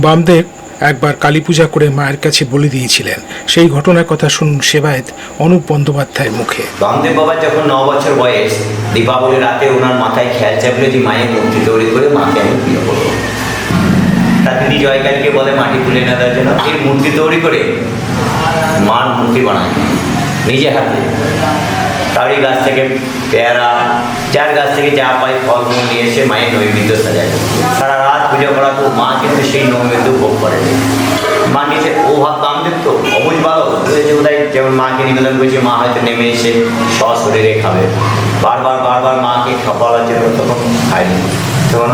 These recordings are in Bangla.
বামদেব একবার কালী পূজা করে মায়ের কাছে বলে দিয়েছিলেন। সেই ঘটনার কথা শুনুন সেবায়েত অনুপ বন্দ্যোপাধ্যায়ের মুখে। বামদেব বাবার যখন 9 বছর বয়স, দীপাবলি রাতে ওনার মাথায় খেয়াল চাপলো যে মায়ের মূর্তি তৈরি করে মাকে আমি বিয়ে করবো। তার দিদি জয়কালীকে বলে মাটি তুলে না দেওয়ার জন্য, এই মূর্তি তৈরি করে মার মূর্তি বানায় নিজে হাতে। তারই গাছ থেকে পেয়ারা, যার গাছ থেকে যা পাই ফলমূল নিয়ে এসে মায়ের নৈবেদ্য সাজায়। সারা রাত পুজো করা, তো মা কিন্তু সেই নৈবেদ্য ভোগ করে। মা নিজে ও বামদেব তো অবুঝ বালক হয়েছে বোধহয়, যেমন মাকে নিবেদন করেছে, মা হয়তো নেমে এসে সশরীরে খাবে। বারবার মাকে খাওয়ার জন্য তখন খায়নি। তখন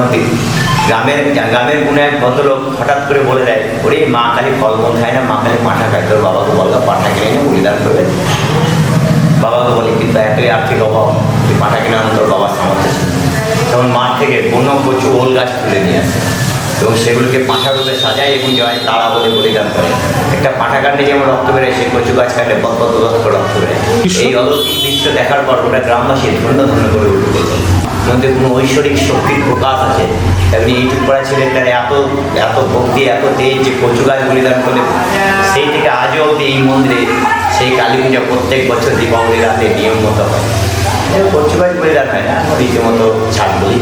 গ্রামের কোনো এক ভদ্রলোক হঠাৎ করে বলে দেয়, ওরে মা খালি ফলমূল খায় না, মা খালি পাঁঠা খায়। তোর বাবাকে বললো পাঁঠা কিনে এনে বলিদান করবে। বাবাকে বলি কিন্তু একটাই আর্থিক অভাব, তুই পাঁঠা কিনে আনো, তোর বাবার সামর্থ্য। তখন মাঠ থেকে কোনো কচু ওল গাছ তুলে নিয়ে আসে এবং সেগুলোকে পাঁঠা রূপে সাজায় এবং জয় তারা বলে বলিদান করে। একটা পাঁঠা কাটলে যেমন রক্ত বেড়ে, সেই কচু গাছ কাটলে পদ রক্ত বেড়ে। এই অলৌকিক দৃশ্য দেখার পর ওটা গ্রামবাসী ধন্য করে উঠে মধ্যে কোনো ঐশ্বরিক শক্তির প্রকাশ আছে। তেমনি এই চুপ করা ছেলেটার এত ভক্তি, এত তেজ, যে কচু গাছ বলিদান করে, সেই থেকে আজও অবধি এই মন্দিরে সেই কালী পূজা প্রত্যেক বছর দীপাবলি রাতে নিয়ম মতো হয়। কচু গাছ বলিদান হয় না, রীতিমতো ছাড় বলি।